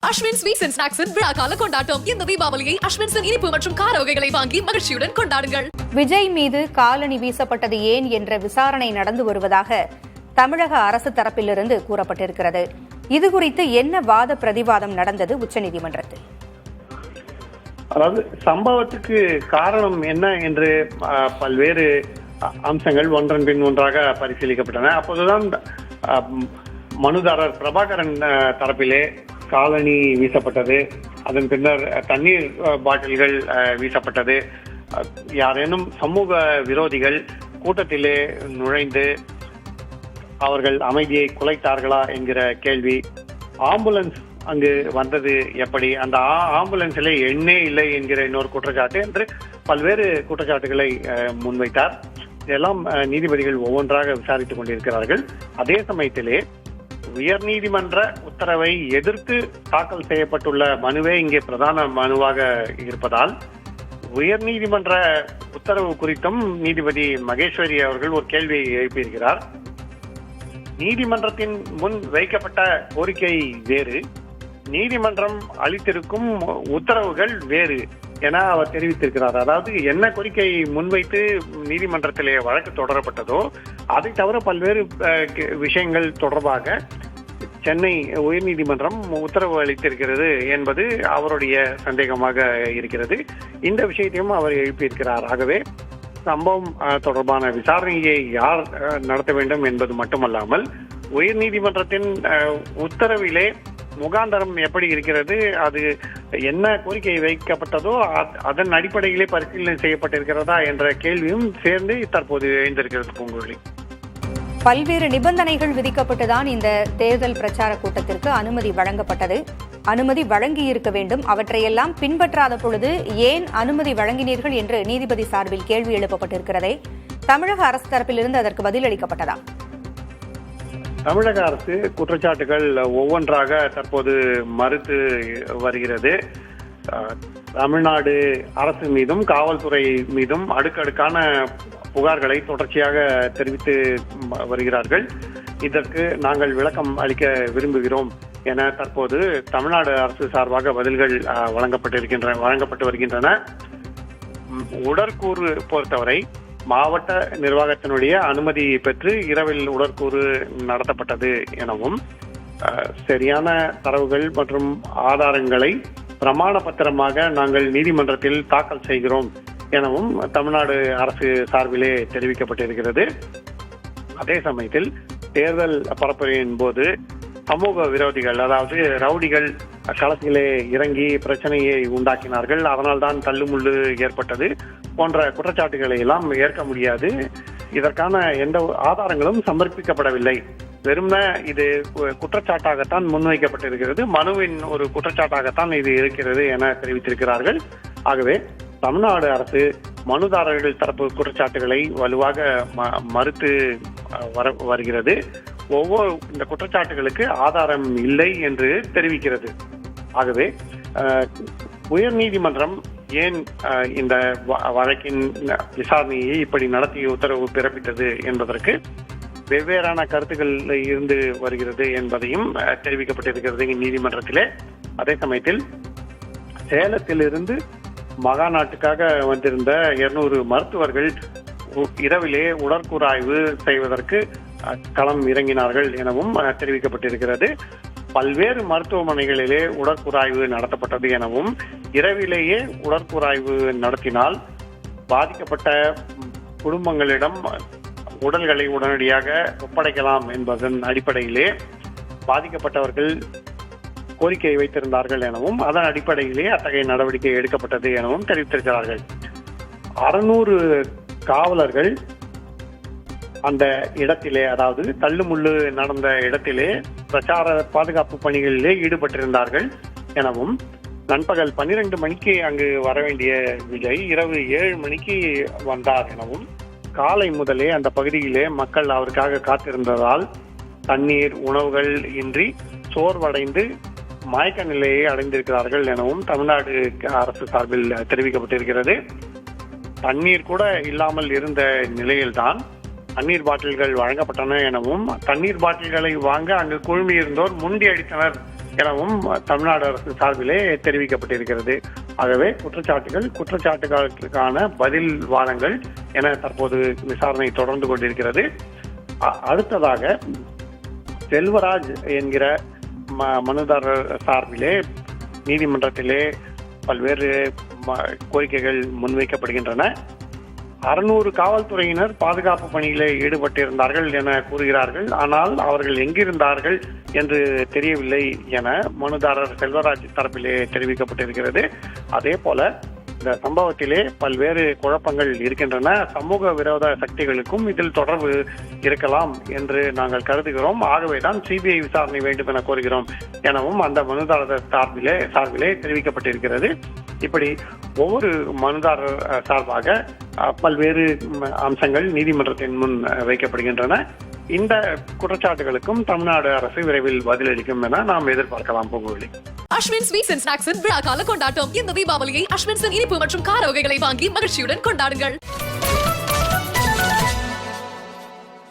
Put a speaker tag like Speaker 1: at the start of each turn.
Speaker 1: Ashwin sweets and ஸ்நாக்ஸின் விழா கால கொண்டாட்டம். இந்த தீபாவளியை அஸ்வின்ஸின் இனிப்பு மற்றும் கார வகைகளை வாங்கி மகிழ்ச்சியுடன் கொண்டாடுங்கள்.
Speaker 2: விஜய் மீது காலணி வீசப்பட்டது ஏன் என்ற விசாரணை நடந்து வருவதாக தமிழக அரசு தரப்பிலிருந்து கூறப்பட்டிருக்கிறது. இதுகுறித்து என்ன வாத பிரதிவாதம் நடந்தது உச்சநீதிமன்றத்தில்?
Speaker 3: அதாவது சம்பவத்துக்கு காரணம் என்ன என்று பல்வேறு அம்சங்கள் ஒன்றன் பின் ஒன்றாக பரிசீலிக்கப்பட்டன. அப்போதுதான் மனுதாரர் பிரபாகரன் தரப்பிலே காலணி வீசப்பட்டது, அதன் பின்னர் தண்ணீர் பாட்டில்கள் வீசப்பட்டது, யாரேனும் சமூக விரோதிகள் கூட்டத்திலே நுழைந்து அவர்கள் அமைதியை குலைத்தார்களா என்கிற கேள்வி, ஆம்புலன்ஸ் அங்கு வந்தது எப்படி, அந்த ஆம்புலன்ஸிலே எண்ணே இல்லை என்கிற இன்னொரு குற்றச்சாட்டு என்று பல்வேறு குற்றச்சாட்டுகளை முன்வைத்தார். இதெல்லாம் நீதிபதிகள் ஒவ்வொன்றாக விசாரித்துக் கொண்டிருக்கிறார்கள். அதே சமயத்திலே உயர்நீதிமன்ற உத்தரவை எதிர்த்து தாக்கல் செய்யப்பட்டுள்ள மனுவே இங்கே பிரதான மனுவாக இருப்பதால் உயர்நீதிமன்ற உத்தரவு குறித்தும் நீதிபதி மகேஸ்வரி அவர்கள் ஒரு கேள்வியை எழுப்பியிருக்கிறார். நீதிமன்றத்தின் முன் வைக்கப்பட்ட கோரிக்கை வேறு, நீதிமன்றம் அளித்திருக்கும் உத்தரவுகள் வேறு என அவர் தெரிவித்திருக்கிறார். அதாவது என்ன கோரிக்கை முன்வைத்து நீதிமன்றத்திலே வழக்கு தொடரப்பட்டதோ அதை தவிர பல்வேறு விஷயங்கள் தொடர்பாக சென்னை உயர்நீதிமன்றம் உத்தரவு அளித்திருக்கிறது என்பது அவருடைய சந்தேகமாக இருக்கிறது. இந்த விஷயத்தையும் அவர் எழுப்பியிருக்கிறார். ஆகவே சம்பவம் தொடர்பான விசாரணையை யார் நடத்த வேண்டும் என்பது மட்டுமல்லாமல் உயர்நீதிமன்றத்தின் உத்தரவிலே முகாந்தரம் எப்படி இருக்கிறது, அது என்ன கோரிக்கை வைக்கப்பட்டதோ அதன் அடிப்படையிலே பரிசீலனை செய்யப்பட்டிருக்கிறதா என்ற கேள்வியும் சேர்ந்து தற்போது எழுந்திருக்கிறது. பூங்குழலி,
Speaker 2: பல்வேறு நிபந்தனைகள் விதிக்கப்பட்டுதான் இந்த தேர்தல் பிரச்சார கூட்டத்திற்கு அனுமதி வழங்கப்பட்டது. அனுமதி வழங்கியிருக்க வேண்டும். அவற்றையெல்லாம் பின்பற்றாத பொழுது ஏன் அனுமதி வழங்கினீர்கள் என்று நீதிபதி சார்பில் கேள்வி எழுப்பப்பட்டிருக்கிறதே, தமிழக அரசு தரப்பிலிருந்து அதற்கு பதிலளிக்கப்பட்டதா?
Speaker 3: தமிழக அரசு குற்றச்சாட்டுகள் ஒவ்வொன்றாக தற்போது மறுத்து வருகிறது. தமிழ்நாடு அரசு மீதும் காவல்துறை மீதும் அடுக்கடுக்கான புகார்களை தொடர்ச்சியாக தெரிவித்து வருகிறார்கள். இதற்கு நாங்கள் விளக்கம் அளிக்க விரும்புகிறோம் என தற்போது தமிழ்நாடு அரசு சார்பாக பதில்கள் வழங்கப்பட்டு வருகின்றன. உடற்கூறு பொறுத்தவரை மாவட்ட நிர்வாகத்தினுடைய அனுமதி பெற்று இரவில் உடற்கூறு நடத்தப்பட்டது எனவும், சரியான தரவுகள் மற்றும் ஆதாரங்களை பிரமாண பத்திரமாக நாங்கள் நீதிமன்றத்தில் தாக்கல் செய்கிறோம் எனவும் தமிழ்நாடு அரசு சார்பிலே தெரிவிக்கப்பட்டிருக்கிறது. அதே சமயத்தில் தேர்தல் பரப்புரையின் போது சமூக விரோதிகள், அதாவது ரவுடிகள் களத்திலே இறங்கி பிரச்சனையை உண்டாக்கினார்கள், அதனால்தான் தள்ளுமுள்ளு ஏற்பட்டது போன்ற குற்றச்சாட்டுகளை எல்லாம் ஏற்க முடியாது. இதற்கான எந்த ஆதாரங்களும் சமர்ப்பிக்கப்படவில்லை. வெறும் இது குற்றச்சாட்டாகத்தான் முன்வைக்கப்பட்டிருக்கிறது, மனுவின் ஒரு குற்றச்சாட்டாகத்தான் இது இருக்கிறது என தெரிவித்திருக்கிறார்கள். ஆகவே தமிழ்நாடு அரசு மனுதாரர்கள் தரப்பு குற்றச்சாட்டுகளை வலுவாக மறுத்து வருகிறது. ஒவ்வொரு இந்த குற்றச்சாட்டுகளுக்கு ஆதாரம் இல்லை என்று தெரிவிக்கிறது. ஆகவே உயர்நீதிமன்றம் ஏன் இந்த வழக்கின் விசாரணையை இப்படி நடத்தி உத்தரவு பிறப்பித்தது என்பதற்கு வெவ்வேறான கருத்துக்கள் இருந்து வருகிறது என்பதையும் தெரிவிக்கப்பட்டிருக்கிறது நீதிமன்றத்திலே. அதே சமயத்தில் சேலத்திலிருந்து மகாநாட்டுக்காக வந்திருந்த 200 மருத்துவர்கள் இரவிலே உடற்கூறாய்வு செய்வதற்கு களம் இறங்கினார்கள் எனவும் தெரிவிக்கப்பட்டிருக்கிறது. பல்வேறு மருத்துவமனைகளிலே உடற்கூறாய்வு நடத்தப்பட்டது எனவும், இரவிலேயே உடற்கூறாய்வு நடத்தினால் பாதிக்கப்பட்ட குடும்பங்களிடம் உடல்களை உடனடியாக ஒப்படைக்கலாம் என்பதன் அடிப்படையிலே பாதிக்கப்பட்டவர்கள் கோரிக்கை வைத்திருந்தார்கள் எனவும், அதன் அடிப்படையிலே அத்தகைய நடவடிக்கை எடுக்கப்பட்டது எனவும் தெரிவித்திருக்கிறார்கள். 600 காவலர்கள் அந்த இடத்திலே, அதாவது தள்ளுமுள்ளு நடந்த இடத்திலே பிரச்சார பாதுகாப்பு பணிகளிலே ஈடுபட்டிருந்தார்கள் எனவும், நண்பகல் 12 மணிக்கு அங்கு வர வேண்டிய விஜய் இரவு 7 மணிக்கு வந்தார் எனவும், காலை முதலே அந்த பகுதியிலே மக்கள் அவருக்காக காத்திருந்ததால் தண்ணீர் உணவுகள் இன்றி சோர்வடைந்து மயக்க நிலையை அடைந்திருக்கிறார்கள் எனவும் தமிழ்நாடு அரசு சார்பில் தெரிவிக்கப்பட்டிருக்கிறது. தண்ணீர் கூட இல்லாமல் இருந்த நிலையில்தான் தண்ணீர் பாட்டில்கள் வழங்கப்பட்டன எனவும், தண்ணீர் பாட்டில்களை வாங்க அங்கு குழுமி இருந்தோர் முண்டி அடித்தனர் எனவும் தமிழ்நாடு அரசு சார்பிலே தெரிவிக்கப்பட்டிருக்கிறது. ஆகவே குற்றச்சாட்டுகளுக்கான பதில் வாதங்கள் என தற்போது விசாரணை தொடர்ந்து கொண்டிருக்கிறது. அடுத்ததாக செல்வராஜ் என்கிற மனுதாரர் சார்பிலே நீதிமன்றத்திலே பல்வேறு கோரிக்கைகள் முன்வைக்கப்படுகின்றன. 600 காவல்துறையினர் பாதுகாப்பு பணியிலே ஈடுபட்டிருந்தார்கள் என கூறுகிறார்கள். ஆனால் அவர்கள் எங்கிருந்தார்கள் என்று தெரியவில்லை என மனுதாரர் செல்வராஜ் தரப்பிலே தெரிவிக்கப்பட்டிருக்கிறது. அதே போல இந்த சம்பவத்திலே பல்வேறு குழப்பங்கள் இருக்கின்றன. சமூக விரோத சக்திகளுக்கும் இதில் தொடர்பு இருக்கலாம் என்று நாங்கள் கருதுகிறோம். ஆகவேதான் சிபிஐ விசாரணை வேண்டும் என கோருகிறோம் எனவும் அந்த மனுதாரர் சார்பிலே தெரிவிக்கப்பட்டிருக்கிறது. இப்படி ஒவ்வொரு மனுதாரர் சார்பாக பல்வேறு அம்சங்கள் நீதிமன்றத்தின் முன் வைக்கப்படுகின்றன. இந்த குற்றச்சாட்டுகளுக்கும் தமிழ்நாடு அரசு விரைவில் பதிலளிக்கும் என நாம் எதிர்பார்க்கலாம். பூங்குழலி,
Speaker 1: அஸ்வின் ஸ்வீட்ஸ் அண்ட் ஸ்நாக்ஸின் விழா கால கொண்டாட்டம். இந்த தீபாவளியை அஸ்வின்ஸின் இனிப்பு மற்றும் கார வகைகளை வாங்கி மகிழ்ச்சியுடன் கொண்டாடுங்கள்.